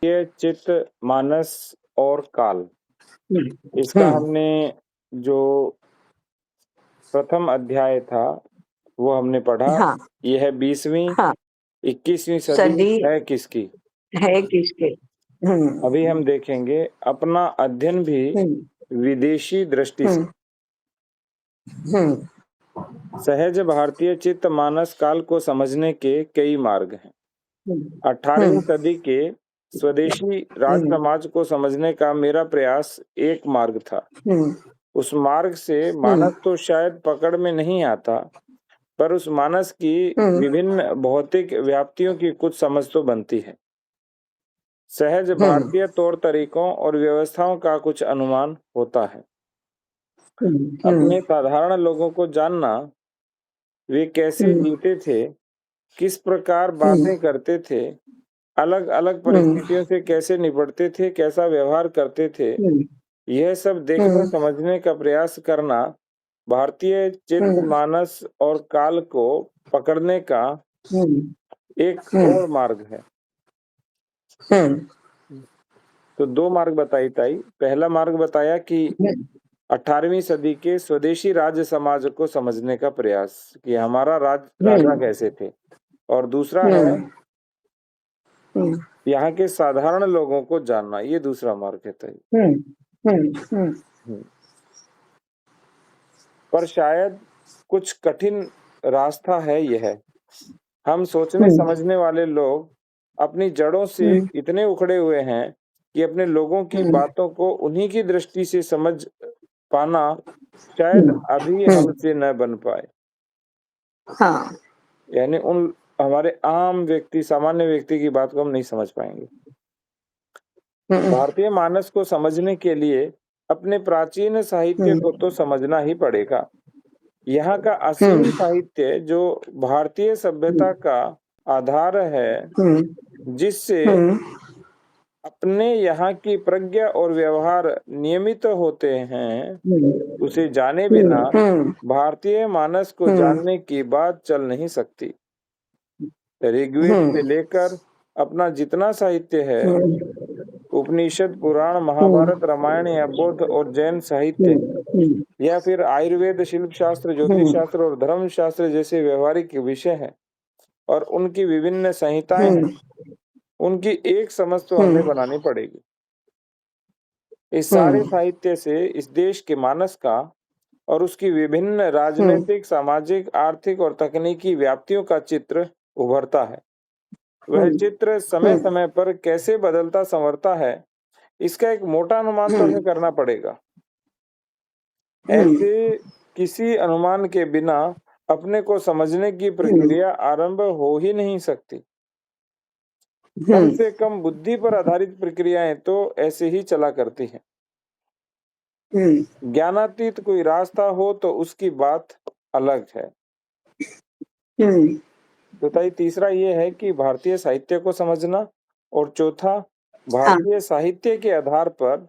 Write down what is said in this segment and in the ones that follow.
ये चित्त, मानस और काल, इसका हम्म, हमने जो प्रथम अध्याय था वो हमने पढ़ा। हाँ ये है 20वीं, हाँ 21वीं सदी सदी है किसकी। है किसके। अभी हम्म हम देखेंगे अपना अध्ययन भी हम्म विदेशी दृष्टि से। हम्म हम्म सहज भारतीय चित्त मानस काल को समझने के कई मार्ग हैं। हम्म 18वीं हम्म सदी के स्वदेशी राज हम्म समाज को समझने का मेरा प्रयास एक मार्ग था। हम्म उस मार्ग से मानस तो शायद पकड़ में नहीं आता, पर उस मानस की हम्म विभिन्न भौतिक व्याप्तियों की कुछ समझ तो बनती है। सहज हम्म भारतीय तौर तरीकों और व्यवस्थाओं का कुछ अनुमान होता है। हम्म अपने साधारण लोगों को जानना, वे कैसे हम्म जीते थे, किस प्रकार हम्म बातें करते थे, अलग अलग हम्म परिस्थितियों से कैसे निपटते थे, कैसा व्यवहार करते थे, हम्म यह सब देखने हम्म समझने का प्रयास करना भारतीय चित्त हम्म मानस और काल को पकड़ने का हम्म एक हम्म और मार्ग है। हम्म तो दो मार्ग बताई ताई। पहला मार्ग बताया कि 18वीं सदी के स्वदेशी राज्य समाज को समझने का प्रयास, कि हमारा राजा कैसे थे। और दूसरा है हम्म यहाँ के साधारण लोगों को जानना, ये दूसरा मार्ग है ताई। हम्म हम्म। पर शायद कुछ कठिन रास्ता है यह। हम सोचने समझने वाले लोग अपनी जड़ों से इतने उखड़े हुए हैं कि अपने लोगों की बातों को उन्हीं की दृष्टि से समझ पाना शायद अभी हमसे न बन पाए। हाँ यानी उन हमारे आम व्यक्ति, सामान्य व्यक्ति की बात को हम नहीं समझ पाएंगे। भारतीय मानस को समझने के लिए अपने प्राचीन साहित्य को तो समझना ही पड़ेगा। यहाँ का असली साहित्य जो भारतीय सभ्यता का आधार है, जिससे अपने यहाँ की प्रज्ञा और व्यवहार नियमित होते हैं, उसे जाने बिना भारतीय मानस को जानने की बात चल नहीं सकती। ऋग्वेद से लेकर अपना जितना साहित्य है, उपनिषद, पुराण, महाभारत, रामायण या बौद्ध और जैन साहित्य, या फिर आयुर्वेद, शिल्प शास्त्र, ज्योतिष शास्त्र और धर्म शास्त्र जैसे व्यवहारिक विषय हैं और उनकी विभिन्न संहिताएं हैं, उनकी एक समझ तो हमें बनानी पड़ेगी। इस सारे साहित्य से इस देश के मानस का और उसकी विभिन्न राजनीतिक, सामाजिक, आर्थिक और तकनीकी व्याप्तियों का चित्र उभरता है। वह चित्र समय समय पर कैसे बदलता संवरता है, इसका एक मोटा अनुमान तो हमें करना पड़ेगा। ऐसे किसी अनुमान के बिना अपने को समझने की प्रक्रिया आरंभ हो ही नहीं सकती। कम से कम बुद्धि पर आधारित प्रक्रियाएं तो ऐसे ही चला करती हैं। ज्ञानातीत कोई रास्ता हो तो उसकी बात अलग है। तो ताई तीसरा ये है कि भारतीय साहित्य को समझना, और चौथा भारतीय साहित्य के आधार पर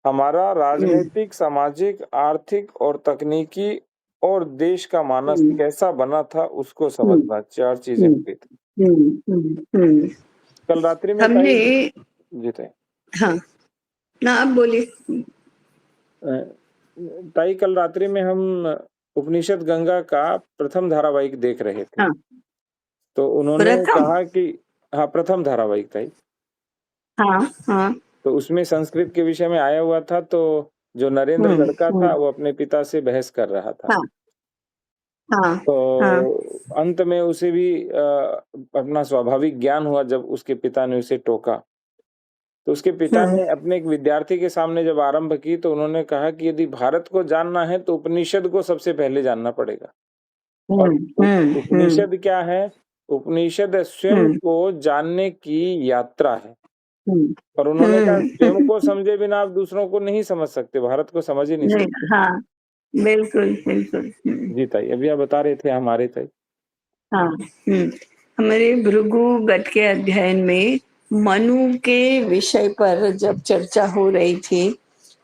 हमारा राजनीतिक, सामाजिक, आर्थिक और तकनीकी और देश का मानस कैसा बना था उसको समझना। चार चीजें हो गई थी कल रात्रि में हमने। ताई। जी ताई। हाँ ना, आप बोलिए। ताई कल रात्रि में हम उपनिषद गंगा का प्रथम धारावाहिक देख रहे थे। हाँ तो उन्होंने प्रथम। कहा कि हाँ, प्रथम धारावाहिक ताई। हाँ हाँ तो उसमें संस्कृत के विषय में आया हुआ था। तो जो नरेंद्र लड़का था वो अपने पिता से बहस कर रहा था। हाँ हाँ हाँ तो अंत में उसे भी अपना स्वाभाविक ज्ञान हुआ जब उसके पिता ने उसे टोका। तो उसके पिता ने अपने एक विद्यार्थी के सामने जब आरंभ की तो उन्होंने कहा कि यदि भारत को जानना है तो उपनिषद को सबसे पहले जानना पड़ेगा। और उपनिषद क्या है? उपनिषद स्वयं को जानने की यात्रा है। और उन्होंने कहा स्वयं को समझे बिना आप दूसरों को नहीं समझ सकते, भारत को समझ ही नहीं नहीं, सकते। हाँ बिल्कुल बिल्कुल। जी ताई, अभी आप बता रहे थे हमारे ताई। हाँ हमारे भृगुगट के अध्ययन में मनु के विषय पर जब चर्चा हो रही थी,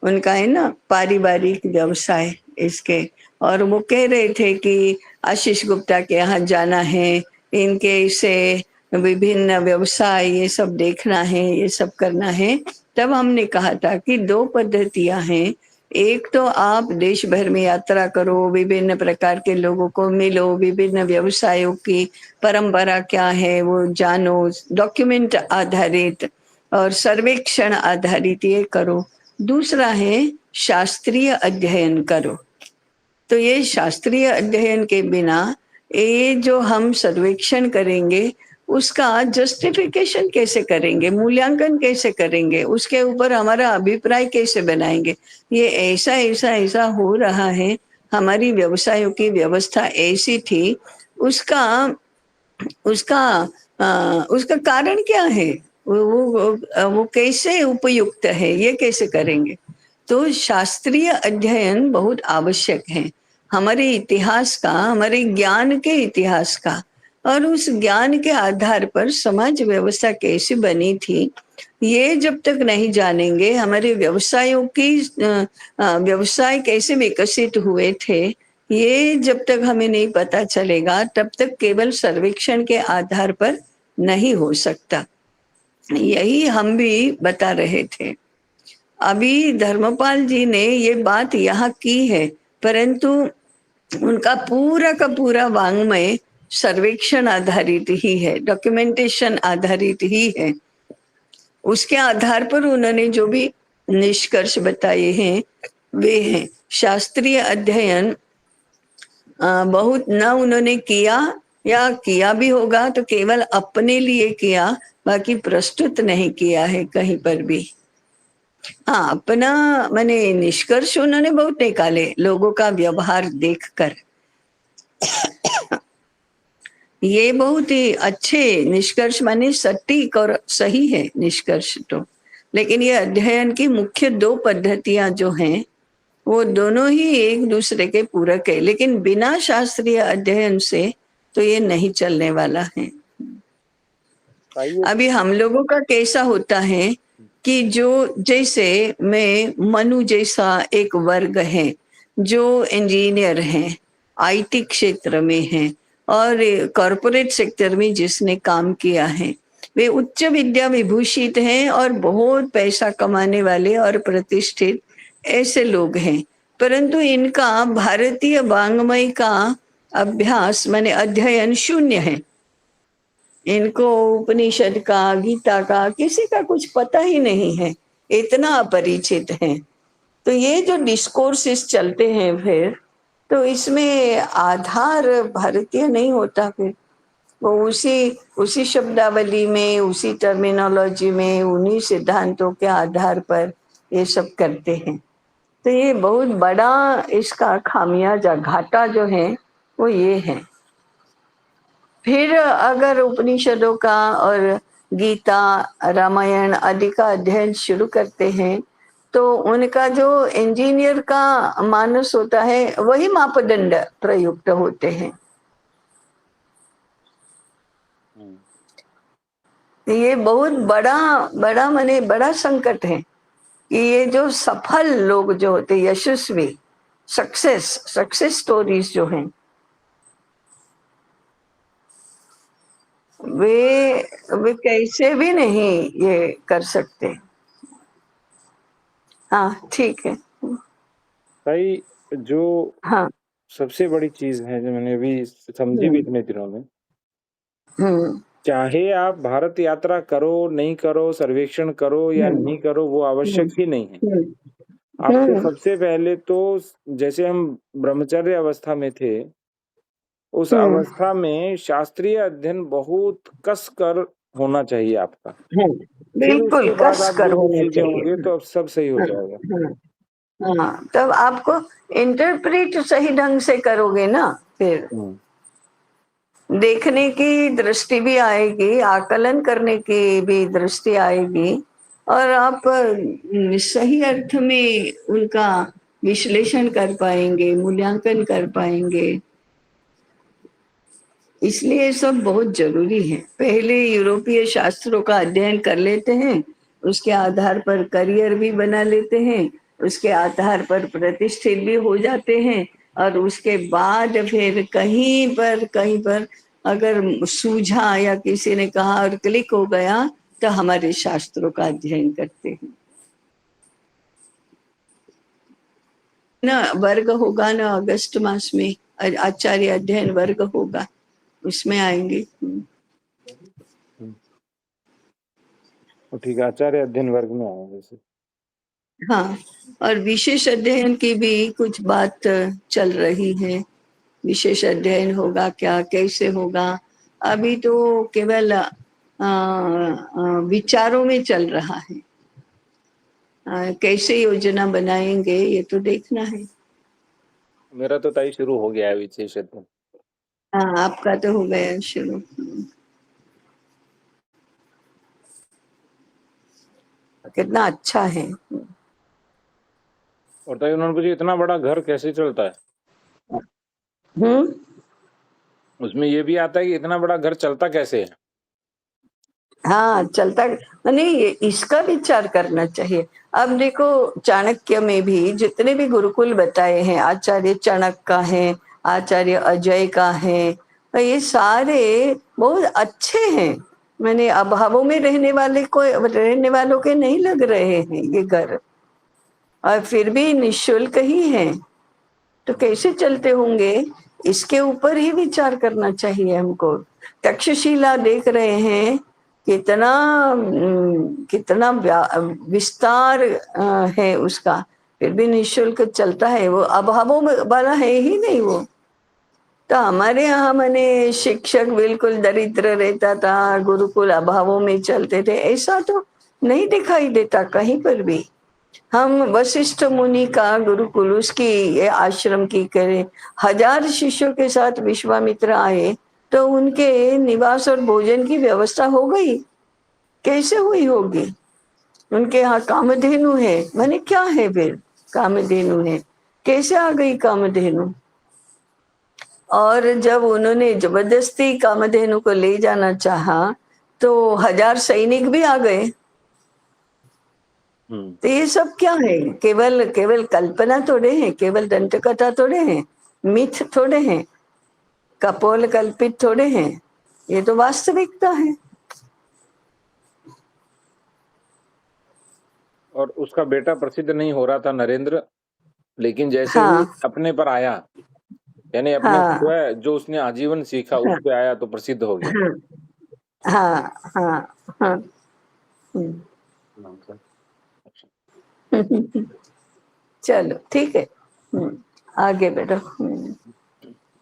उनका है ना पारिवारिक व्यवसाय इसके, और वो कह रहे थे कि आशीष गुप्ता के यहाँ जाना है, इनके से विभिन्न व्यवसाय ये सब देखना है, ये सब करना है, तब हमने कहा था कि दो पद्धतियां हैं। एक तो आप देश भर में यात्रा करो, विभिन्न प्रकार के लोगों को मिलो, विभिन्न व्यवसायों की परंपरा क्या है वो जानो, डॉक्यूमेंट आधारित और सर्वेक्षण आधारित ये करो। दूसरा है शास्त्रीय अध्ययन करो। तो ये शास्त्रीय अध्ययन के बिना ये जो हम सर्वेक्षण करेंगे उसका जस्टिफिकेशन कैसे करेंगे, मूल्यांकन कैसे करेंगे, उसके ऊपर हमारा अभिप्राय कैसे बनाएंगे। ये ऐसा ऐसा ऐसा हो रहा है, हमारी व्यवसायों की व्यवस्था ऐसी थी, उसका उसका उसका कारण क्या है, वो कैसे उपयुक्त है, ये कैसे करेंगे। तो शास्त्रीय अध्ययन बहुत आवश्यक है हमारे इतिहास का, हमारे ज्ञान के इतिहास का, और उस ज्ञान के आधार पर समाज व्यवस्था कैसी बनी थी ये जब तक नहीं जानेंगे, हमारे व्यवसायों की व्यवसाय कैसे विकसित हुए थे ये जब तक हमें नहीं पता चलेगा, तब तक केवल सर्वेक्षण के आधार पर नहीं हो सकता। यही हम भी बता रहे थे। अभी धर्मपाल जी ने ये बात यहाँ की है, परंतु उनका पूरा का पूरा वाङ्मय सर्वेक्षण आधारित ही है, डॉक्यूमेंटेशन आधारित ही है। उसके आधार पर उन्होंने जो भी निष्कर्ष बताए हैं वे हैं। शास्त्रीय अध्ययन बहुत न उन्होंने किया, या किया भी होगा तो केवल अपने लिए किया, बाकी प्रस्तुत नहीं किया है कहीं पर भी। हाँ, अपना मैंने निष्कर्ष उन्होंने बहुत निकाले लोगों का व्यवहार देखकर। ये बहुत ही अच्छे निष्कर्ष, माने सटीक और सही है निष्कर्ष तो। लेकिन ये अध्ययन की मुख्य दो पद्धतियां जो हैं वो दोनों ही एक दूसरे के पूरक है, लेकिन बिना शास्त्रीय अध्ययन से तो ये नहीं चलने वाला है। अभी हम लोगों का कैसा होता है कि जो जैसे मैं मनु जैसा एक वर्ग है जो इंजीनियर है, आईटी क्षेत्र में है और कॉरपोरेट सेक्टर में जिसने काम किया है, वे उच्च विद्या विभूषित हैं और बहुत पैसा कमाने वाले और प्रतिष्ठित ऐसे लोग हैं, परंतु इनका भारतीय वाङ्मय का अभ्यास माने अध्ययन शून्य है। इनको उपनिषद का, गीता का किसी का कुछ पता ही नहीं है, इतना अपरिचित है। तो ये जो डिस्कोर्सेस चलते हैं फिर तो इसमें आधार भारतीय नहीं होता, फिर वो उसी शब्दावली में, उसी टर्मिनोलॉजी में, उन्हीं सिद्धांतों के आधार पर ये सब करते हैं। तो ये बहुत बड़ा इसका खामियाजा, घाटा जो है वो ये है। फिर अगर उपनिषदों का और गीता, रामायण आदि का अध्ययन शुरू करते हैं तो उनका जो इंजीनियर का मानस होता है वही मापदंड प्रयुक्त होते हैं। ये बहुत बड़ा माने बड़ा संकट है कि ये जो सफल लोग जो होते, यशस्वी, सक्सेस स्टोरीज जो हैं, वे कैसे भी नहीं ये कर सकते। हाँ ठीक है। भाई जो हाँ। सबसे बड़ी चीज है जो मैंने अभी समझी भी इतने दिनों में, चाहे आप भारत यात्रा करो नहीं करो, सर्वेक्षण करो या नहीं करो, वो आवश्यक ही नहीं है। आपको सबसे पहले तो जैसे हम ब्रह्मचर्य अवस्था में थे, उस अवस्था में शास्त्रीय अध्ययन बहुत कस कर होना चाहिए आपका। फिर बिल्कुल उसके बाद कस आप कर जो होना चीजें चाहिए। होंगे तो अब सब सही हो जाएगा। हाँ, तब आपको इंटरप्रेट सही ढंग से करोगे ना, फिर देखने की दृष्टि भी आएगी, आकलन करने की भी दृष्टि आएगी, और आप सही अर्थ में उनका विश्लेषण कर पाएंगे, मूल्यांकन कर पाएंगे। इसलिए ये सब बहुत जरूरी है। पहले यूरोपीय शास्त्रों का अध्ययन कर लेते हैं, उसके आधार पर करियर भी बना लेते हैं, उसके आधार पर प्रतिष्ठित भी हो जाते हैं, और उसके बाद फिर कहीं पर अगर सूझा या किसी ने कहा और क्लिक हो गया तो हमारे शास्त्रों का अध्ययन करते हैं ना। वर्ग होगा ना अगस्त मास में, आचार्य अध्ययन वर्ग होगा, उसमें आएंगे। तो ठीक है, आचार्य अध्ययन वर्ग में आए जैसे। हाँ, और विशेष अध्ययन की भी कुछ बात चल रही है। विशेष अध्ययन होगा क्या, कैसे होगा, अभी तो केवल विचारों में चल रहा है। कैसे योजना बनाएंगे ये तो देखना है। मेरा तो ताई शुरू हो गया है विशेष अध्ययन। हाँ, आपका तो हो गया शुरू। कितना अच्छा है। और ताई उन्होंने पूछा इतना बड़ा घर कैसे चलता है, हम्म। उसमें ये भी आता है कि इतना बड़ा घर चलता कैसे है। हाँ, चलता नहीं, इसका विचार करना चाहिए। अब देखो, चाणक्य में भी जितने भी गुरुकुल बताए हैं, आचार्य चाणक्य का है, आचार्य अजय का है, तो ये सारे बहुत अच्छे हैं। मैंने अभावों में रहने वालों के नहीं लग रहे हैं ये घर, और फिर भी निशुल्क ही है, तो कैसे चलते होंगे, इसके ऊपर ही विचार करना चाहिए हमको। तक्षशिला देख रहे हैं, कितना कितना विस्तार है उसका, फिर भी निशुल्क चलता है। वो अभावों वाला है ही नहीं वो। तो हमारे यहाँ मैंने शिक्षक बिल्कुल दरिद्र रहता था, गुरुकुल अभावों में चलते थे, ऐसा तो नहीं दिखाई देता कहीं पर भी। हम वशिष्ठ मुनि का गुरुकुल, उसकी ये आश्रम की करें, 1000 शिष्यों के साथ विश्वामित्र आए, तो उनके निवास और भोजन की व्यवस्था हो गई, कैसे हुई होगी। उनके यहाँ कामधेनु है, मैंने क्या है फिर, कामधेनु है, कैसे आ गई कामधेनु। और जब उन्होंने जबरदस्ती कामधेनु को ले जाना चाहा तो 1000 सैनिक भी आ गए। तो ये सब क्या है, केवल केवल कल्पना थोड़े हैं, केवल दंत कथा थोड़े हैं, मिथ थोड़े हैं, कपोल कल्पित थोड़े हैं, ये तो वास्तविकता है। और उसका बेटा प्रसिद्ध नहीं हो रहा था नरेंद्र, लेकिन जैसे ही हाँ अपने पर आया, यानी अपने हाँ स्वयं जो उसने आजीवन सीखा उस पे आया तो प्रसिद्ध हो गया। हाँ हाँ हाँ। हम्म। चलो ठीक है, आगे बढ़ो।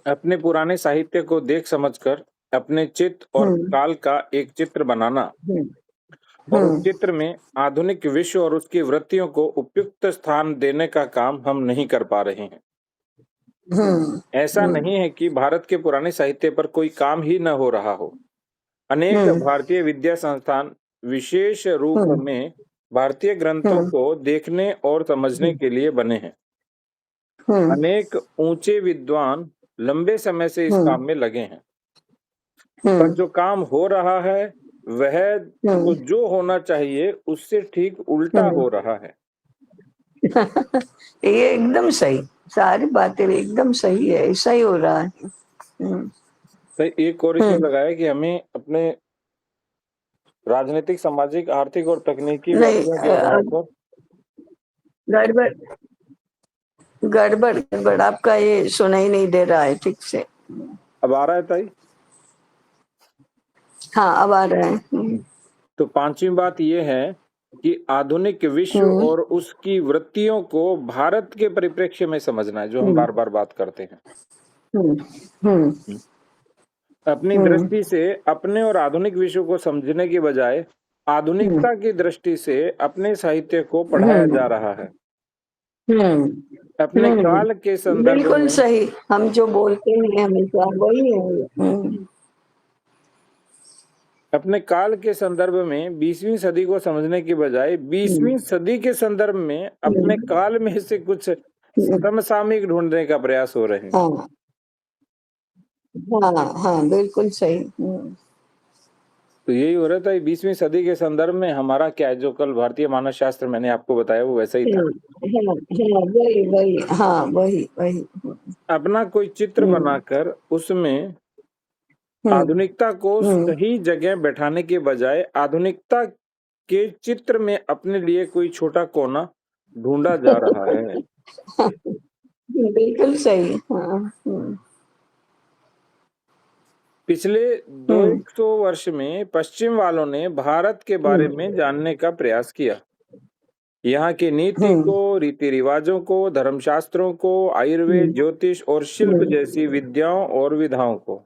अपने पुराने साहित्य को देख समझकर अपने चित्त और काल का एक चित्र बनाना और उस चित्र में आधुनिक विश्व और उसकी वृत्तियों को उपयुक्त स्थान देने का काम हम नहीं कर पा रहे हैं। ऐसा नहीं है कि भारत के पुराने साहित्य पर कोई काम ही न हो रहा हो। अनेक भारतीय विद्या संस्थान विशेष रूप में भारतीय ग्रंथों को देखने और समझने के लिए बने हैं। अनेक ऊंचे विद्वान लंबे समय से इस काम में लगे हैं, पर जो काम हो रहा है वह तो जो होना चाहिए उससे ठीक उल्टा हो रहा है। ये एकदम सही, सारी बातें एकदम सही है, ऐसा ही हो रहा है। तो एक और इसमें लगाया कि हमें अपने राजनीतिक, सामाजिक, आर्थिक और तकनीकी नहीं, बातों के आधार पर गड़बड़ गड़बड़ गड़बड़, आपका ये सुनाई नहीं दे रहा है ठीक से। अब आ रहा है ताई? हाँ, अब आ रहा है। तो पांचवी बात यह है कि आधुनिक विश्व और उसकी वृत्तियों को भारत के परिप्रेक्ष्य में समझना है, जो हम बार बार बात करते हैं। अपनी दृष्टि से अपने और आधुनिक विश्व को समझने के बजाय आधुनिकता की दृष्टि से अपने साहित्य को पढ़ाया जा रहा है। अपने काल के संदर्भ बिल्कुल में सही, हम जो बोलते हैं हमेशा वही है। अपने काल के संदर्भ में 20वीं सदी को समझने के बजाय 20वीं सदी के संदर्भ में अपने काल में से कुछ समसामयिक ढूंढने का प्रयास हो रहे हैं। हाँ हाँ हाँ, बिल्कुल सही। तो यही हो रहा था, 20वीं सदी के संदर्भ में हमारा क्या है, जो कल भारतीय मानस शास्त्र मैंने आपको बताया वो वैसा ही था। वही वही, हाँ वही वही। अपना कोई चित्र बनाकर उसमें आधुनिकता को हम्म सही जगह बैठाने के बजाय आधुनिकता के चित्र में अपने लिए कोई छोटा कोना ढूंढा जा रहा है। बिल्कुल सही। हाँ। पिछले हम्म 200 वर्ष में पश्चिम वालों ने भारत के बारे में जानने का प्रयास किया। यहाँ की नीति हम्म को, रीति रिवाजों को, धर्मशास्त्रों को, आयुर्वेद, हम्म ज्योतिष और शिल्प जैसी विद्याओं और विधाओं को,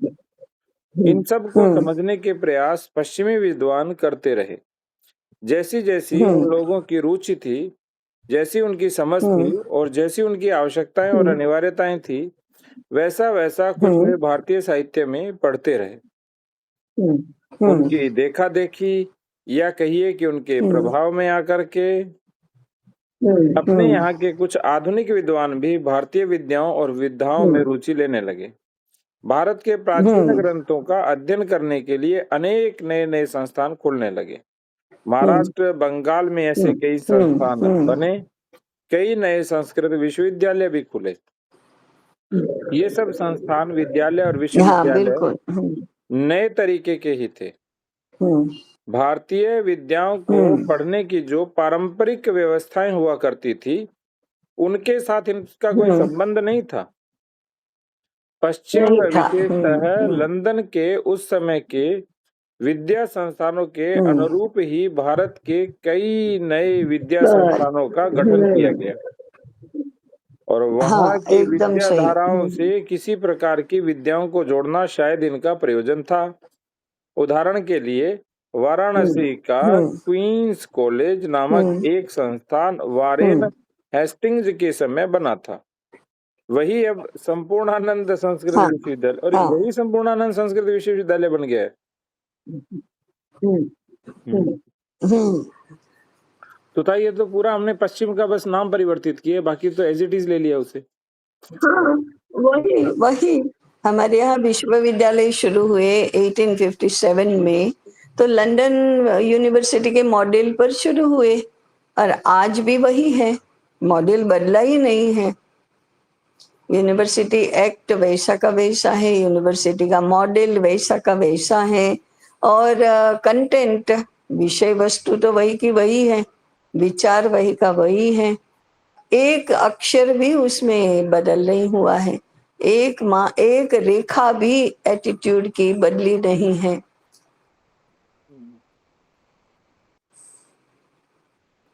इन सब को हम्म समझने के प्रयास पश्चिमी विद्वान करते रहे। जैसी जैसी उन हम्म लोगों की रुचि थी, जैसी उनकी समझ हम्म थी और जैसी उनकी आवश्यकताएं और हम्म अनिवार्यताएं थी, वैसा वैसा कुछ हम्म वे भारतीय साहित्य में पढ़ते रहे। हम्म हम्म उनकी देखा देखी या कहिए कि उनके हम्म प्रभाव में आकर के अपने हम्म यहाँ के कुछ आधुनिक विद्वान भी भारतीय विद्याओं और विधाओं में रुचि लेने लगे। भारत के प्राचीन हम्म ग्रंथों का अध्ययन करने के लिए अनेक नए नए संस्थान खुलने लगे। हम्म महाराष्ट्र, बंगाल में ऐसे कई हम्म संस्थान हम्म बने। कई नए संस्कृत विश्वविद्यालय भी खुले। ये सब संस्थान, विद्यालय और हाँ विश्वविद्यालय बिल्कुल। नए तरीके के ही थे। हम्म भारतीय विद्याओं को हम्म पढ़ने की जो पारंपरिक व्यवस्थाएं हुआ करती थी, उनके साथ इनका कोई हम्म संबंध नहीं था। पश्चिम, नहीं था। विशेषतः लंदन के उस समय के विद्या संस्थानों के हम्म अनुरूप ही भारत के कई नए विद्या हाँ संस्थानों का गठन किया गया और वहां हाँ, की एकदम विद्या सही। धाराओं से किसी प्रकार की विद्याओं को जोड़ना शायद इनका प्रयोजन था। उदाहरण के लिए, हम्म वाराणसी का हम्म क्वींस कॉलेज नामक हम्म एक संस्थान वारेन हम्म हेस्टिंग्स के समय बना था। वही अब संपूर्णानंद संस्कृत हाँ विश्वविद्यालय, और हाँ। वही संपूर्णानंद संस्कृत विश्वविद्यालय बन गया है। हम्म हम्म। हम्म हम्म तो था, ये तो पूरा हमने पश्चिम का बस नाम परिवर्तित किया, बाकी तो एज इट इज ले लिया उसे। हाँ, वही वही। हमारे यहाँ विश्वविद्यालय शुरू हुए 1857 में, तो लंदन यूनिवर्सिटी के मॉडल पर शुरू हुए और आज भी वही है, मॉडल बदला ही नहीं है। यूनिवर्सिटी एक्ट वैसा का वैसा है, यूनिवर्सिटी का मॉडल वैसा का वैसा है, और कंटेंट, विषय वस्तु तो वही की वही है, विचार वही का वही है। एक अक्षर भी उसमें बदल नहीं हुआ है, एक रेखा भी एटीट्यूड की बदली नहीं है।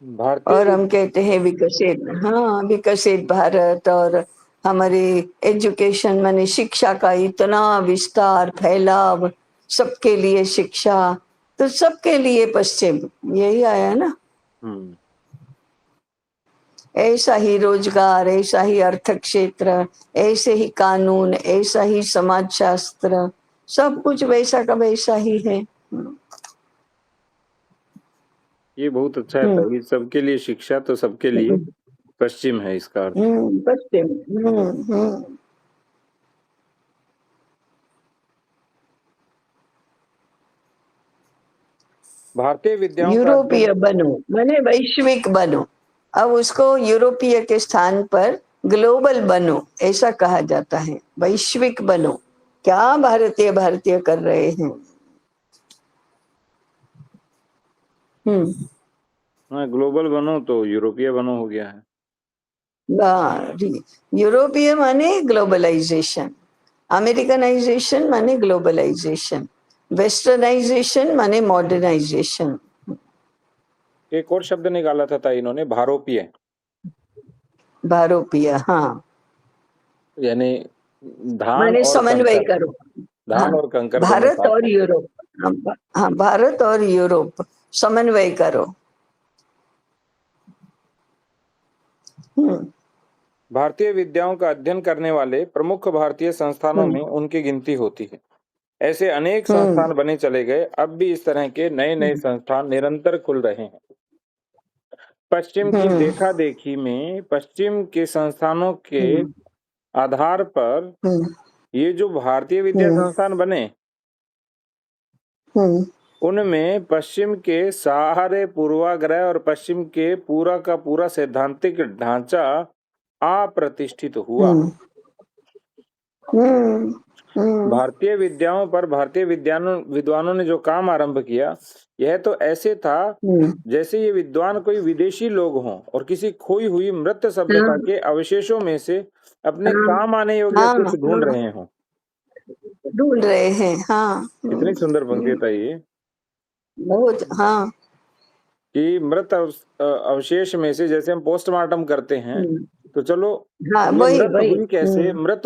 भारतीय और हम कहते हैं विकसित, हाँ विकसित भारत, और हमारी एजुकेशन माने शिक्षा का इतना विस्तार फैलाव, सबके लिए शिक्षा, तो सबके लिए पश्चिम यही आया ना। हम्म ऐसा ही रोजगार, ऐसा ही अर्थ क्षेत्र, ऐसे ही कानून, ऐसा ही समाज शास्त्र, सब कुछ वैसा का वैसा ही है। ये बहुत अच्छा है हम्म था, ये सबके लिए शिक्षा, तो सबके लिए पश्चिम है इसका अर्थ। पश्चिम। हम्म। भारतीय विद्याओं का अध्ययन। यूरोपीय बनो माने वैश्विक बनो, अब उसको यूरोपीय के स्थान पर ग्लोबल बनो ऐसा कहा जाता है। वैश्विक बनो, क्या भारतीय भारतीय कर रहे हैं। हम्म हाँ, ग्लोबल बनो तो यूरोपीय बनो हो गया है। यूरोपीय माने ग्लोबलाइजेशन, अमेरिकनाइजेशन माने ग्लोबलाइजेशन, वेस्टर्नाइजेशन माने मॉडर्नाइजेशन। एक और शब्द निकाला था इन्होंने, भारोपीय, भारोपीय, हाँ यानी धान माने और समन्वय कंकर। करो। हाँ, धान और कंकर दोनों भारत साथ और में। यूरोप। हाँ, हाँ, भारत और यूरोप समन्वय करो। हम्म भारतीय विद्याओं का अध्ययन करने वाले प्रमुख भारतीय संस्थानों हम्म में उनकी गिनती होती है। ऐसे अनेक हम्म संस्थान बने चले गए। अब भी इस तरह के नए नए हम्म संस्थान निरंतर खुल रहे हैं। पश्चिम की हम्म देखा देखी में पश्चिम के संस्थानों के हम्म आधार पर हम्म ये जो भारतीय विद्या हम्म संस्थान बने, हम्म उनमें पश्चिम के सारे पूर्वाग्रह और पश्चिम के पूरा का पूरा सैद्धांतिक ढांचा अप्रतिष्ठित हुआ। हम्म भारतीय विद्याओं पर भारतीय विद्वानों ने जो काम आरंभ किया, यह तो ऐसे था जैसे ये विद्वान कोई विदेशी लोग हों और किसी खोई हुई मृत सभ्यता के अवशेषों में से अपने काम आने योग्य कुछ ढूंढ रहे हों। ढूंढ रहे हैं। हाँ, कितनी सुंदर पंक्ति था ये, बहुत। हाँ, कि मृत अवशेष में से, जैसे हम पोस्टमार्टम करते हैं, तो चलो हाँ, ये वही मृत वही।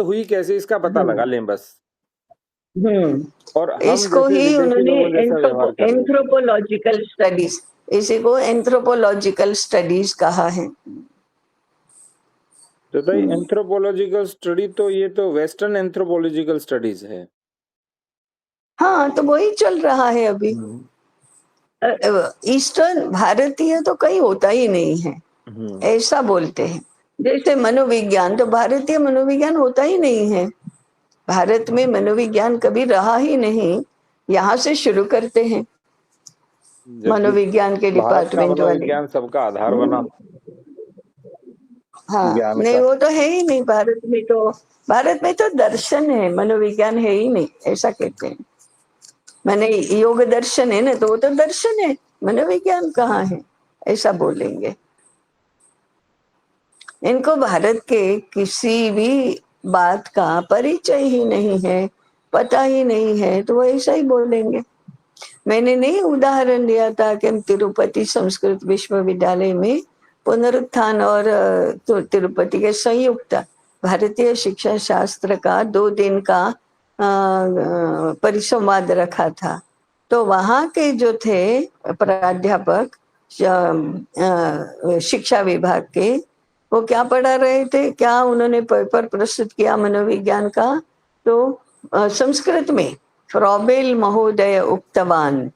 हुई कैसे इसका पता लगा लें बस। और हम इसको जैसे ही विदेशी उन्होंने लोगों जैसा व्यवहार कर रहे हैं। एंथ्रोपोलॉजिकल स्टडीज, इसी को एंथ्रोपोलॉजिकल स्टडीज कहा है। तो भाई एंथ्रोपोलॉजिकल स्टडी तो ये तो वेस्टर्न एंथ्रोपोलॉजिकल स्टडीज है। हाँ, तो वही चल रहा है अभी। ईस्टर्न भारतीय तो कहीं होता ही नहीं है, ऐसा बोलते हैं। जैसे मनोविज्ञान, तो भारतीय मनोविज्ञान होता ही नहीं है। भारत में मनोविज्ञान कभी रहा ही नहीं। यहाँ से शुरू करते हैं जबकि मनोविज्ञान के भारत का डिपार्टमेंट वाले। मनोविज्ञान सबका आधार बना हाँ, ज्ञान नहीं, का। वो तो है ही नहीं। भारत में तो दर्शन है, मनोविज्ञान है ही नहीं, ऐसा कहते हैं। मैंने योग दर्शन है ना, तो वो तो दर्शन है, मनोविज्ञान कहाँ है, ऐसा बोलेंगे। इनको भारत के किसी भी बात का परिचय ही नहीं है, पता ही नहीं है, तो वो ऐसा ही बोलेंगे। मैंने नहीं उदाहरण दिया था कि हम तिरुपति संस्कृत विश्वविद्यालय में पुनरुत्थान और तो तिरुपति के संयुक्त भारतीय शिक्षा शास्त्र का 2 दिन का परिसंवाद रखा था। तो वहाँ के जो थे प्राध्यापक शिक्षा विभाग के, वो क्या पढ़ा रहे थे, क्या उन्होंने पेपर प्रस्तुत किया मनोविज्ञान का, तो संस्कृत में फ्रॉबेल महोदय उक्तवान,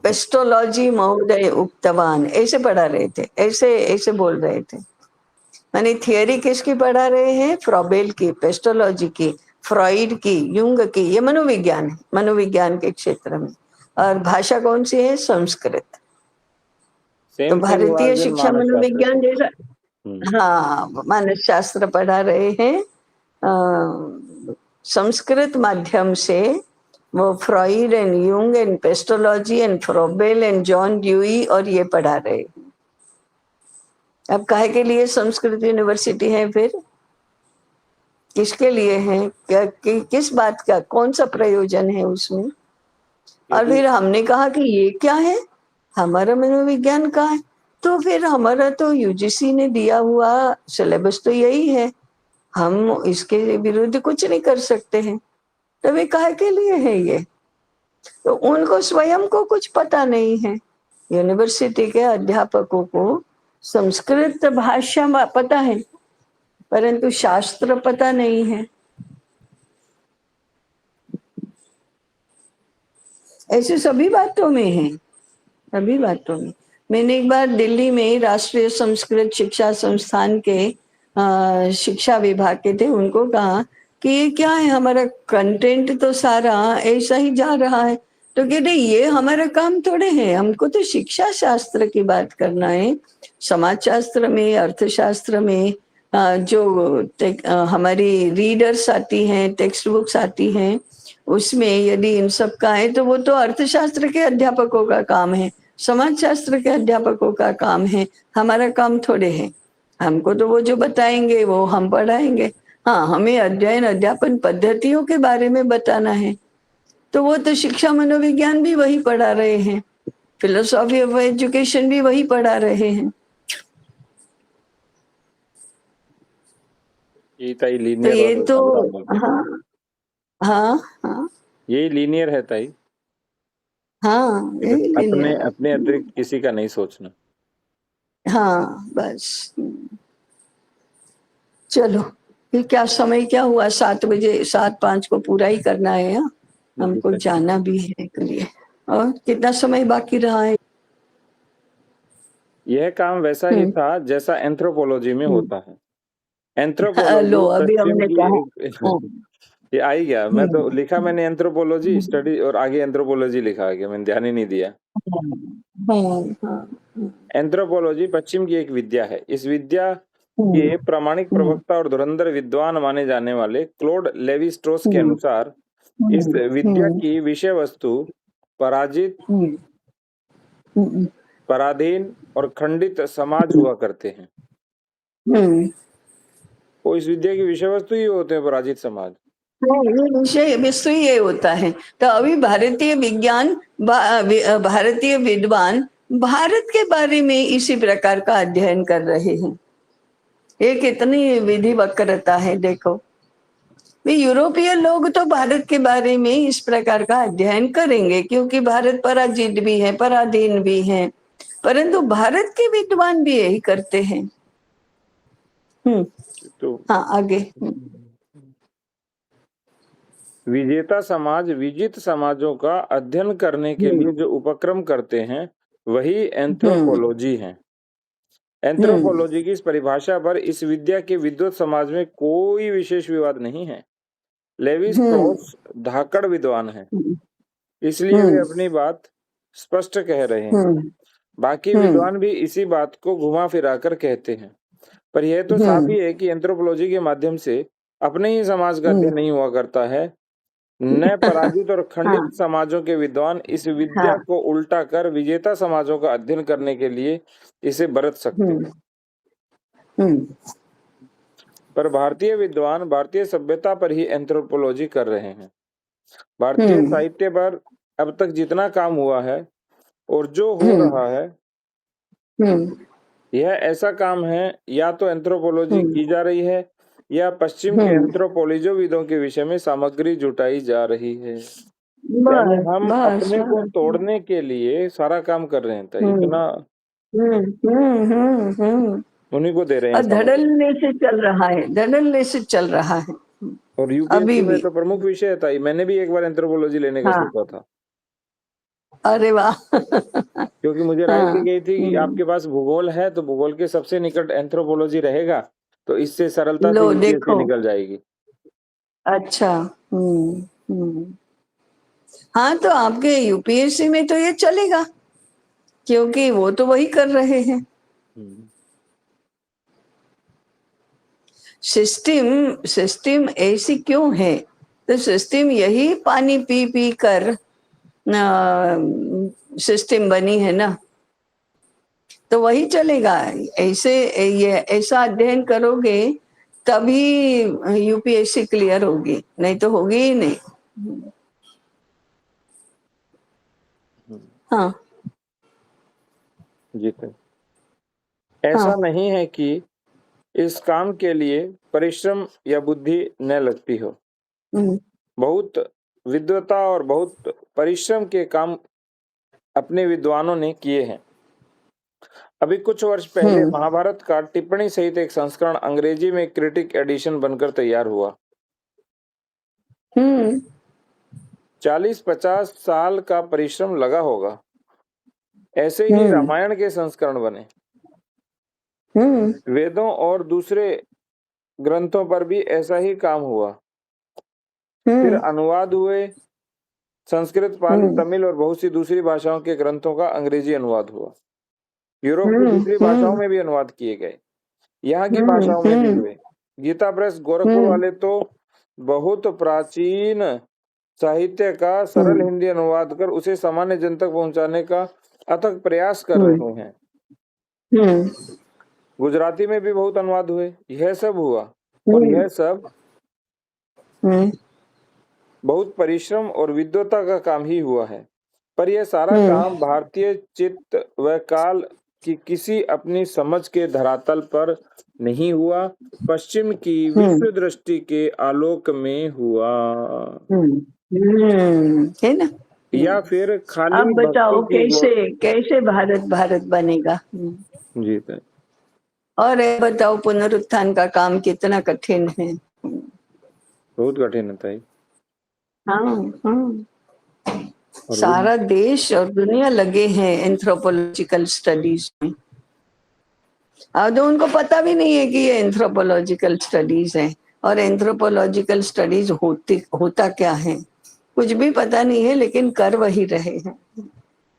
पेस्टोलॉजी महोदय उक्तवान, ऐसे पढ़ा रहे थे, ऐसे ऐसे बोल रहे थे। माने थियरी किसकी पढ़ा रहे हैं, फ्रॉबेल की, पेस्टोलॉजी की, फ्रॉइड की, युंग की। ये मनोविज्ञान है, मनोविज्ञान के क्षेत्र में। और भाषा कौन सी है, संस्कृत। तो भारतीय शिक्षा मनोविज्ञान जैसा, हाँ, मानस शास्त्र पढ़ा रहे हैं संस्कृत माध्यम से। वो Freud and Jung and Pestalozzi and Froebel and John Dewey और ये पढ़ा रहे हैं। अब काहे के लिए संस्कृत यूनिवर्सिटी है, फिर किसके लिए है, किस बात का, कौन सा प्रयोजन है उसमें। और फिर हमने कहा कि ये क्या है, हमारा मनोविज्ञान का है, तो फिर हमारा तो यूजीसी ने दिया हुआ सिलेबस तो यही है, हम इसके विरुद्ध कुछ नहीं कर सकते हैं। तो वे काहे के लिए है ये, तो उनको स्वयं को कुछ पता नहीं है। यूनिवर्सिटी के अध्यापकों को संस्कृत भाषा पता है, परंतु शास्त्र पता नहीं है। ऐसे सभी बातों में है, सभी बातों में। मैंने एक बार दिल्ली में राष्ट्रीय संस्कृत शिक्षा संस्थान के शिक्षा विभाग के थे, उनको कहा कि ये क्या है, हमारा कंटेंट तो सारा ऐसा ही जा रहा है। तो कहते ये हमारा काम थोड़े है, हमको तो शिक्षा शास्त्र की बात करना है। समाज शास्त्र में, अर्थशास्त्र में जो हमारी रीडर्स आती हैं, टेक्स्ट बुक्स आती हैं, उसमें यदि इन सब का है तो वो तो अर्थशास्त्र के अध्यापकों का काम है, समाज शास्त्र के अध्यापकों का काम है, हमारा काम थोड़े है। हमको तो वो जो बताएंगे वो हम पढ़ाएंगे। हाँ, हमें अध्ययन अध्यापन पद्धतियों के बारे में बताना है, तो वो तो शिक्षा मनोविज्ञान भी वही पढ़ा रहे हैं, फिलोसॉफी ऑफ एजुकेशन भी वही पढ़ा रहे हैं। तो ये तो हाँ हाँ हाँ यही लीनियर है ताई। हाँ, अपने अपने अतिरिक्त किसी का नहीं सोचना। हाँ, बस। चलो, ये क्या समय क्या हुआ, 7 बजे, 7:05 को पूरा ही करना है। हाँ, हमको जाना भी है के लिए। और कितना समय बाकी रहा है? यह काम वैसा ही था जैसा एंथ्रोपोलॉजी में होता है। लो, एंथ्रोपोलॉजी अभी पश्चिम हमने की कहा। ये आ ही गया, मैं तो लिखा मैंने एंथ्रोपोलॉजी स्टडी और आगे एंथ्रोपोलॉजी लिखा गया, मैंने ध्यान ही नहीं दिया। एंथ्रोपोलॉजी पश्चिम की एक विद्या है। इस विद्या के प्रामाणिक प्रवक्ता और धुरंधर विद्वान माने जाने वाले क्लोड लेवी स्ट्रोस के अनुसार इस विद्या की विषय वस्तु पराजित, पराधीन और खंडित समाज हुआ करते हैं। वो इस विद्या की विषय वस्तु ही होते हैं पराजित समाज। ये विषय वस्तु ये होता है। तो अभी भारतीय विज्ञान भारतीय विद्वान भारत के बारे में इसी प्रकार का अध्ययन कर रहे हैं। ये कितनी विधि वक्रता है देखो। यूरोपीय लोग तो भारत के बारे में इस प्रकार का अध्ययन करेंगे क्योंकि भारत पराजित भी है, पराधीन भी है, परंतु भारत के विद्वान भी यही करते हैं। तो हाँ आगे। विजेता समाज विजित समाजों का अध्ययन करने के लिए जो उपक्रम करते हैं वही एंथ्रोपोलॉजी है। एंथ्रोपोलॉजी की इस परिभाषा पर इस विद्या के विद्वत समाज में कोई विशेष विवाद नहीं है। लेवी स्ट्रॉस धाकड़ विद्वान है, इसलिए वे अपनी बात स्पष्ट कह रहे हैं। बाकी विद्वान भी इसी बात को घुमा फिरा कर कहते हैं। पर यह तो साफ ही है कि एंथ्रोपोलॉजी के माध्यम से अपने ही समाज का अध्ययन नहीं हुआ करता है। न पराजित और खंडित समाजों के विद्वान इस विद्या को उल्टा कर विजेता समाजों का अध्ययन करने के लिए इसे बरत सकते हैं। पर भारतीय विद्वान भारतीय सभ्यता पर ही एंथ्रोपोलॉजी कर रहे हैं। भारतीय साहित्य पर अब तक जितना काम हुआ है और जो हो रहा है यह ऐसा काम है या तो एंथ्रोपोलॉजी की जा रही है या पश्चिम के एंथ्रोपोलॉजिविदों के विषय में सामग्री जुटाई जा रही है। यानी हम अपने को तोड़ने के लिए सारा काम कर रहे हैं। इतना उन्हीं को दे रहे हैं। धड़ल्ले से चल रहा है, धड़ल्ले से चल रहा है। और यूपीएससी में तो प्रमुख विषय था। मैंने भी एक बार एंथ्रोपोलॉजी लेने का सोचा था। अरे वाह। क्योंकि मुझे राय दी गई थी कि आपके पास भूगोल है तो भूगोल के सबसे निकट एंथ्रोपोलॉजी रहेगा, तो इससे सरलता से यूपीएससी निकल जाएगी। अच्छा। हाँ, तो आपके यूपीएससी में तो ये चलेगा क्योंकि वो तो वही कर रहे हैं। सिस्टम ऐसी क्यों है? तो सिस्टम यही पानी पी पी कर सिस्टम बनी है ना, तो वही चलेगा। ऐसा अध्ययन करोगे तभी यूपीएससी क्लियर होगी, नहीं तो होगी ही नहीं। हाँ जी तो ऐसा नहीं है कि इस काम के लिए परिश्रम या बुद्धि न लगती हो। बहुत विद्वता और बहुत परिश्रम के काम अपने विद्वानों ने किए हैं। अभी कुछ वर्ष पहले महाभारत का टिप्पणी सहित एक संस्करण अंग्रेजी में क्रिटिक एडिशन बनकर तैयार हुआ। 40-50 साल का परिश्रम लगा होगा। ऐसे ही रामायण के संस्करण बने। वेदों और दूसरे ग्रंथों पर भी ऐसा ही काम हुआ। फिर अनुवाद हुए। संस्कृत, पाली, तमिल और बहुत सी दूसरी भाषाओं के ग्रंथों का अंग्रेजी अनुवाद हुआ। यूरोप की दूसरी भाषाओं में भी अनुवाद किए गए। यहाँ की भाषाओं में भी हुए। गीता प्रेस गोरखपुर वाले तो बहुत प्राचीन साहित्य का सरल हिंदी अनुवाद कर उसे सामान्य जन तक पहुंचाने का अथक प्रयास कर रहे हैं। गुजराती में भी बहुत अनुवाद हुए। यह सब हुआ और यह सब बहुत परिश्रम और विद्वता का काम ही हुआ है। पर यह सारा काम भारतीय चित्त व काल की किसी अपनी समझ के धरातल पर नहीं हुआ, पश्चिम की विश्व दृष्टि के आलोक में हुआ। है ना? या फिर खाली अब बताओ कैसे भारत बनेगा? जी सर। और बताओ पुनरुत्थान का काम कितना कठिन है। बहुत कठिन होता है। हाँ। सारा देश और दुनिया लगे हैं एंथ्रोपोलॉजिकल स्टडीज में। अब तो उनको पता भी नहीं है कि ये एंथ्रोपोलॉजिकल स्टडीज है और एंथ्रोपोलॉजिकल स्टडीज होता क्या है, कुछ भी पता नहीं है, लेकिन कर वही रहे हैं।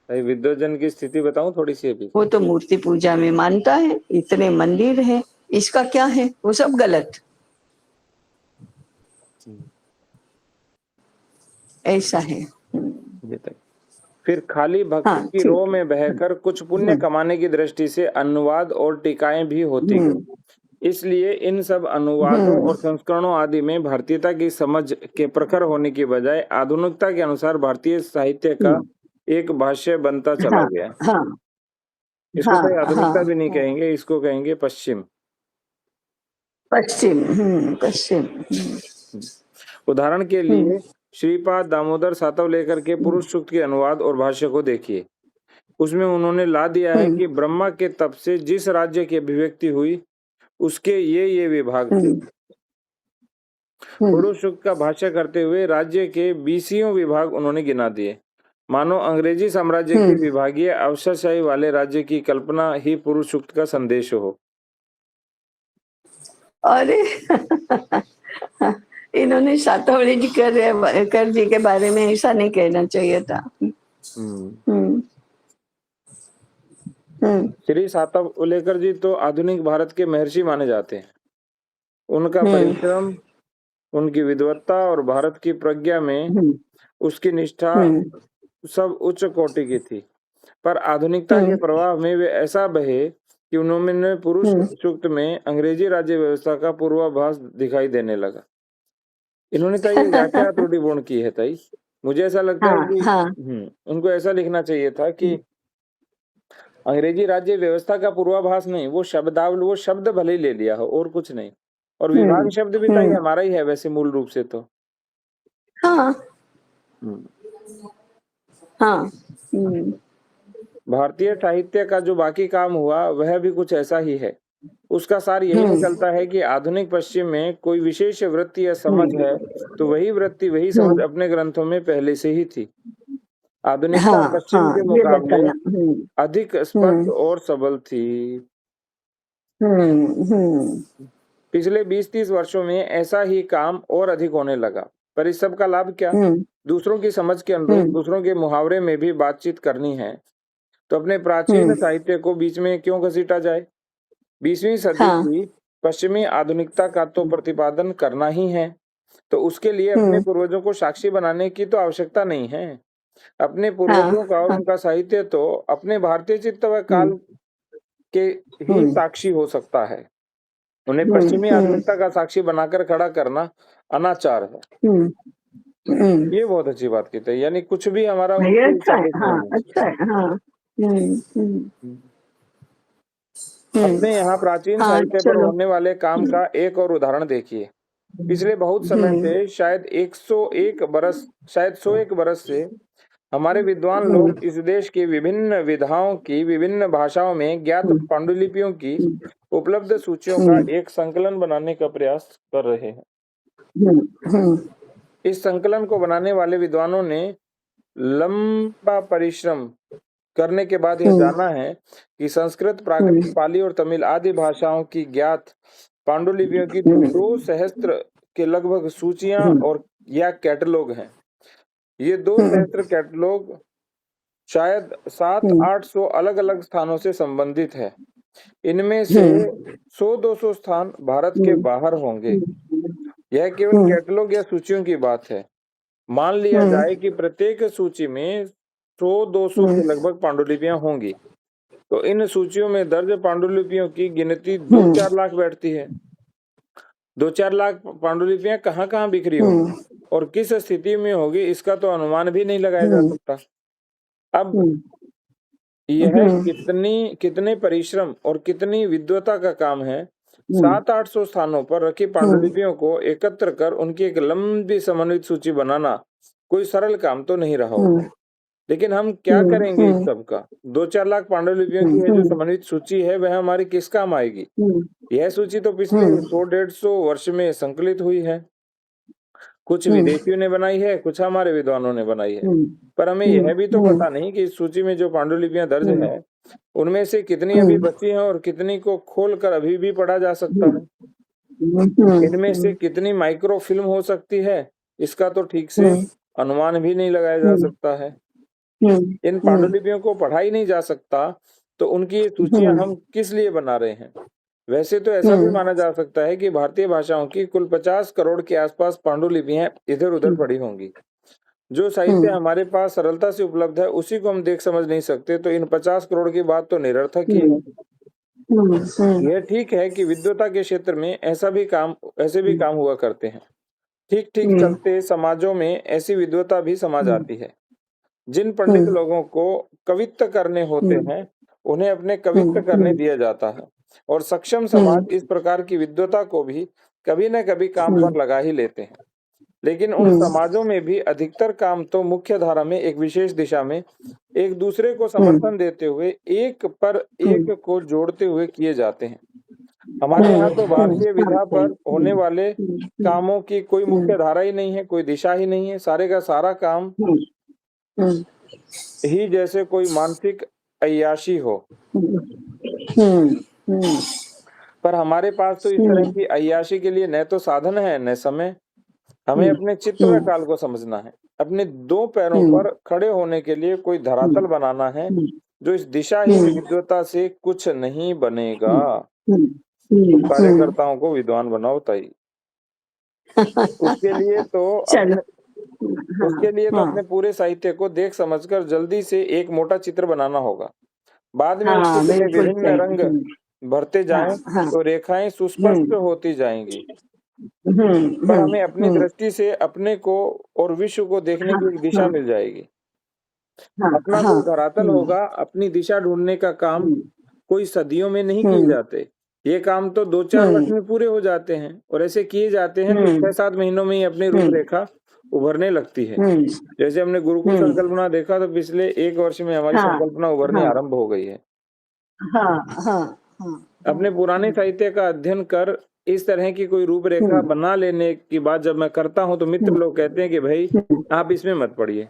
विद्वजन की स्थिति बताऊं थोड़ी सी अभी। वो तो मूर्ति पूजा में मानता है, इतने मंदिर हैं, इसका क्या है, वो सब गलत, ऐसा है। ये तक। फिर खाली भक्ति हाँ की ठीक रोह में बहकर कुछ पुण्य है। कमाने की दृष्टि से अनुवाद और टीकाएं भी होती गई। इसलिए इन सब अनुवादों और संस्करणों आदि में भारतीयता की समझ के प्रखर होने की बजाय आधुनिकता के अनुसार भारतीय साहित्य का एक भाष्य बनता चला हाँ गया। हाँ इसको हाँ कहीं आधुनिकता भी नहीं हाँ, कहेंगे, इसको कहेंगे पश्चिम। पश्चिम, पश्चिम। उदाहरण के हम्म लिए श्रीपाद दामोदर सातवलेकर के पुरुष सूक्त के अनुवाद और भाष्य को देखिए। उसमें उन्होंने ला दिया है हम्म कि ब्रह्मा के तप से जिस राज्य की अभिव्यक्ति हुई उसके ये विभाग थे। हम्म हम्म पुरुष सूक्त का भाष्य करते हुए राज्य के 20 विभाग उन्होंने गिना दिए, मानो अंग्रेजी साम्राज्य के विभागीय अवसरशाही वाले राज्य की कल्पना ही पुरुष सूक्त का संदेश हो। अरे इन्होंने सातवड़े जी कर जी के बारे में ऐसा नहीं कहना चाहिए था। हम्म श्री सातवलेकर जी तो आधुनिक भारत के महर्षि माने जाते हैं। उनका परिश्रम, उनकी विद्वत्ता और भारत की प्रज्ञा में उसकी निष्ठा सब उच्च कोटि की थी। पर आधुनिकता के प्रवाह में वे ऐसा बहे कि उन्होंने पुरुष सूक्त में अंग्रेजी राज्य व्यवस्था का पूर्वाभास दिखाई देने लगा। इन्होंने ताई ये क्या त्रुटिपूर्ण की है ताई? मुझे ऐसा लगता है हाँ कि हाँ उनको ऐसा लिखना चाहिए था कि अंग्रेजी राज्य व्यवस्था का पूर्वाभास नहीं, वो शब्दावली, वो शब्द भले ही ले लिया हो और कुछ नहीं। और विभाग शब्द भी ताई हमारा ही है वैसे मूल रूप से तो। हाँ हम्म। हाँ भारतीय साहित्य का जो बाकी काम हुआ वह भी कुछ ऐसा ही है। उसका सार यही निकलता है कि आधुनिक पश्चिम में कोई विशेष वृत्ति या समझ है तो वही वृत्ति, वही समझ अपने ग्रंथों में पहले से ही थी। आधुनिकता हाँ पश्चिम हाँ, के ये मुकाबले बताना। अधिक स्पष्ट और सबल थी। पिछले 20-30 वर्षों में ऐसा ही काम और अधिक होने लगा। पर इस सब का लाभ क्या? दूसरों की समझ के अनुरूप, दूसरों के मुहावरे में भी बातचीत करनी है तो अपने प्राचीन साहित्य को बीच में क्यों घसीटा जाए? 20वीं सदी की पश्चिमी आधुनिकता का तो प्रतिपादन करना ही है, तो उसके लिए अपने पूर्वजों को साक्षी बनाने की तो आवश्यकता नहीं है। अपने पूर्वजों का और उनका साहित्य तो अपने भारतीय चित्त व काल के ही साक्षी हो सकता है। उन्हें पश्चिमी आधुनिकता का साक्षी बनाकर खड़ा करना अनाचार है। ये बहुत अच्छी बात की थी, यानी कुछ भी हमारा ये उनके अच्छा है। सापेक्ष हाँ, नहीं अच्छा है। हाँ है। अपने यहाँ प्राचीन हाँ, साहित्य पर चलो। होने वाले काम का एक और उदाहरण देखिए। पिछले बहुत समय से, शायद 101 बरस से हमारे विद्वान लोग इस देश की विभिन्न विधाओं की विभिन्न भाषाओं में ज्ञात पांडुलिपियों की उपलब्ध सूचियों का एक संकलन बनाने का प्रयास कर रहे हैं। इस संकलन को बनाने वाले विद्वानों ने लंबा परिश्रम करने के बाद यह जाना है कि संस्कृत, प्राकृत, पाली और तमिल आदि भाषाओं की ज्ञात पांडुलिपियों की 2 सहस्त्र के लगभग सूचियां और या कैटलॉग हैं। ये 2 सहस्त्र कैटलॉग शायद 700-800 अलग अलग स्थानों से संबंधित है। इनमें से 100-200 स्थान भारत के बाहर होंगे। यह केवल कैटलॉग या सूचियों की बात है। मान लिया जाए कि प्रत्येक सूची में 100-200 के लगभग पांडुलिपियां होंगी, तो इन सूचियों में दर्ज पांडुलिपियों की गिनती 2-4 लाख बैठती है। 2-4 लाख पांडुलिपियां कहाँ कहाँ बिखरी होंगी और किस स्थिति में होगी, इसका तो अनुमान भी नहीं लगाया जा सकता। अब यह कितने परिश्रम और कितनी विद्वता का काम है 700-800 स्थानों पर रखी पांडुलिपियों को एकत्र कर उनकी एक लंबी समन्वित सूची बनाना कोई सरल काम तो नहीं रहा होगा। लेकिन हम क्या करेंगे इस सब का? 2-4 लाख पांडुलिपियों की है जो समन्वित सूची है, वह हमारी किस काम आएगी? यह सूची तो पिछले 100-150 वर्ष में संकलित हुई है। कुछ विदेशियों ने बनाई है, कुछ हमारे विद्वानों ने बनाई है। पर हमें यह भी तो पता नहीं कि इस सूची में जो पांडुलिपियां दर्ज है उनमें से कितनी अभी बची हैं और कितनी को खोलकर अभी भी पढ़ा जा सकता है। इनमें से कितनी माइक्रो फिल्म हो सकती है, इसका तो ठीक से अनुमान भी नहीं लगाया जा सकता है। इन पांडुलिपियों को पढ़ा ही नहीं जा सकता तो उनकी ये सूचियां हम किस लिए बना रहे हैं? वैसे तो ऐसा भी माना जा सकता है कि भारतीय भाषाओं की कुल 50 करोड़ के आसपास पांडुलिपियां इधर उधर पड़ी होंगी। जो साहित्य हमारे पास सरलता से उपलब्ध है उसी को हम देख समझ नहीं सकते, तो इन 50 करोड़ की बात तो निरर्थक ही है। यह ठीक है कि विद्वता के क्षेत्र में ऐसे भी काम हुआ करते हैं। ठीक ठीक चलते समाजों में ऐसी विद्वता भी समा जाती है। जिन पंडित लोगों को कवित्व करने होते हैं उन्हें अपने कवित्व करने दिया जाता है, और सक्षम समाज इस प्रकार की विद्वता को भी कभी न कभी काम पर लगा ही लेते हैं। लेकिन उन समाजों में भी अधिकतर काम तो मुख्य धारा में एक विशेष दिशा में एक दूसरे को समर्थन देते हुए एक पर एक को जोड़ते हुए किए जाते हैं। हमारे यहाँ तो भारतीय विधा पर होने वाले कामों की कोई मुख्य धारा ही नहीं है, कोई दिशा ही नहीं है। सारे का सारा काम ही जैसे कोई मानसिक अय्याशी हो। पर हमारे पास तो इस तरह की अय्याशी के लिए न तो साधन है न समय। हमें अपने चित्त व काल को समझना है, अपने दो पैरों पर खड़े होने के लिए कोई धरातल बनाना है जो इस दिशाहीन विद्वता से कुछ नहीं बनेगा। कार्यकर्ताओं को विद्वान बनाओ ताई। उसके लिए तो अपने पूरे साहित्य को देख समझकर जल्दी से एक मोटा चित्र बनाना होगा। बाद में उस चित्र में विभिन्न रंग भरते जाएं तो रेखाएं सुस्पष्ट होती जाएंगी। पर हमें अपनी दृष्टि से अपने को और विश्व को देखने की एक दिशा मिल जाएगी। अपना जो धरातल होगा, अपनी दिशा ढूंढने का काम कोई सदियों में नहीं किए जाते। ये काम तो 2-4 वर्ष में पूरे हो जाते हैं, और ऐसे किए जाते हैं तो 6-7 महीनों में ही अपनी रूपरेखा उभरने लगती है। जैसे हमने गुरुकुल संकल्पना देखा तो पिछले 1 वर्ष में हमारी संकल्पना उभरने आरंभ हो गई है। अपने पुराने साहित्य का अध्ययन कर इस तरह की कोई रूपरेखा बना लेने की बात जब मैं करता हूँ तो मित्र लोग कहते हैं कि भाई आप इसमें मत पढ़िए,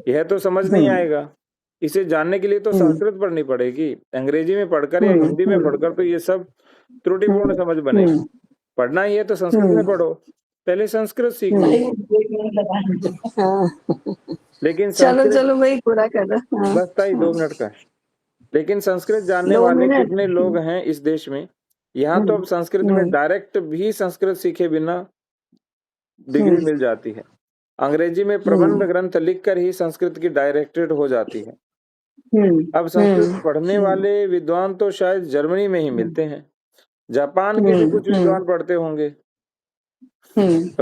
यह तो समझ नहीं आएगा। इसे जानने के लिए तो संस्कृत पढ़नी पड़ेगी। अंग्रेजी में पढ़कर या हिंदी में पढ़कर तो ये सब त्रुटिपूर्ण समझ बनेगी। पढ़ना ही है तो संस्कृत में पढ़ो, पहले संस्कृत सीखो। लेकिन चलो भाई पूरा कर दो। बस ताई 2 मिनट का। लेकिन संस्कृत जानने वाले कितने लोग हैं इस देश में। यहाँ तो अब संस्कृत में डायरेक्ट भी संस्कृत सीखे बिना डिग्री मिल जाती है। अंग्रेजी में प्रबंध ग्रंथ लिखकर ही संस्कृत की डायरेक्टरेट हो जाती है। अब संस्कृत पढ़ने वाले विद्वान तो शायद जर्मनी में ही मिलते हैं। जापान के भी कुछ विद्वान पढ़ते होंगे,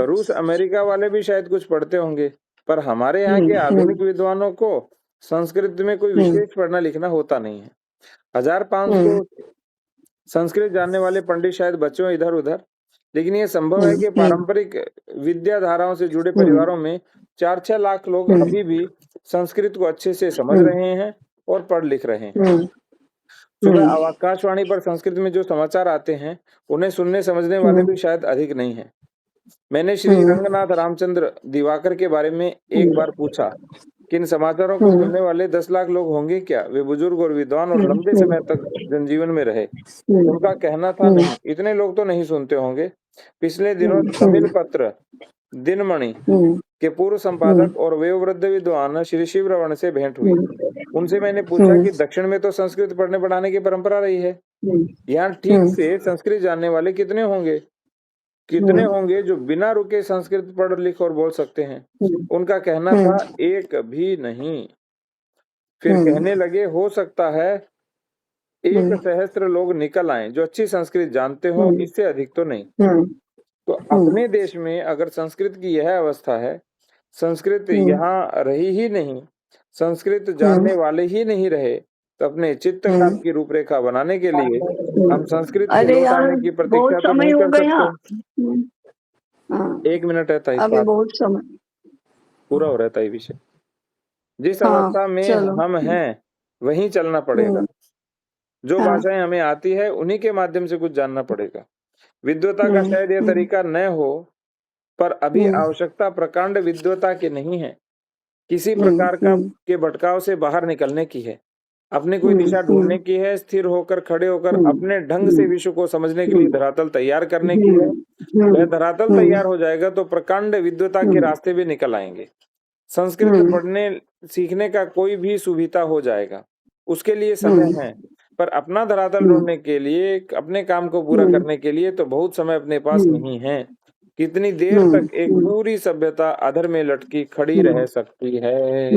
रूस अमेरिका वाले भी शायद कुछ पढ़ते होंगे। पर हमारे यहाँ के आधुनिक विद्वानों को संस्कृत में कोई विशेष पढ़ना लिखना होता नहीं है। 1500 संस्कृत जानने वाले पंडित शायद बच्चों इधर उधर, लेकिन ये संभव है कि पारंपरिक विद्या धाराओं से जुड़े परिवारों में 4-6 लाख लोग अभी भी संस्कृत को अच्छे से समझ रहे हैं और पढ़ लिख रहे हैं। सुबह आकाशवाणी पर संस्कृत में जो समाचार आते हैं उन्हें सुनने समझने वाले भी शायद अधिक नहीं है। मैंने श्री रंगनाथ रामचंद्र दिवाकर के बारे में एक बार पूछा कि इन समाचारों को सुनने वाले 10 लाख लोग होंगे क्या? वे बुजुर्ग और विद्वान और लंबे समय तक जनजीवन में रहे। उनका कहना था नहीं, इतने लोग तो नहीं सुनते होंगे। पिछले दिनों तमिल पत्र दिनमणि के पूर्व संपादक और वयोवृद्ध विद्वान श्री शिवरमण से भेंट हुई। उनसे मैंने पूछा कि दक्षिण में तो संस्कृत पढ़ने पढ़ाने की परंपरा रही है, यहाँ ठीक से संस्कृत जानने वाले कितने होंगे जो बिना रुके संस्कृत पढ़ लिख और बोल सकते हैं? उनका कहना था एक भी नहीं। फिर कहने लगे हो सकता है 1 सहस्त्र लोग निकल आए जो अच्छी संस्कृत जानते हो, इससे अधिक तो नहीं। तो अपने देश में अगर संस्कृत की यह अवस्था है, संस्कृत यहाँ रही ही नहीं, संस्कृत जानने वाले ही नहीं रहे, तो अपने चित्त काल की रूपरेखा बनाने के लिए हम संस्कृत के लौट आने की प्रतीक्षा तो नहीं कर सकते। 1 मिनट है ताई, अभी बहुत समय पूरा हो रहा है ताई विषय। जिस अवस्था में हम हैं वहीं चलना पड़ेगा। जो भाषाएं हमें आती है उन्हीं के माध्यम से कुछ जानना पड़ेगा। विद्वता का शायद यह तरीका न हो, पर अभी आवश्यकता प्रकांड विद्वता की नहीं है, किसी प्रकार के भटकाव से बाहर निकलने की है, अपने कोई दिशा ढूंढने की है, स्थिर होकर खड़े होकर अपने ढंग से विश्व को समझने के लिए धरातल तैयार करने की है। वह धरातल तैयार हो जाएगा तो प्रकांड विद्वता के रास्ते भी निकल आएंगे। संस्कृत पढ़ने सीखने का कोई भी सुविधा हो जाएगा। उसके लिए समय है। पर अपना धरातल ढूंढने के लिए, अपने काम को पूरा करने के लिए तो बहुत समय अपने पास नहीं है। कितनी देर तक एक पूरी सभ्यता अधर में लटकी खड़ी रह सकती है?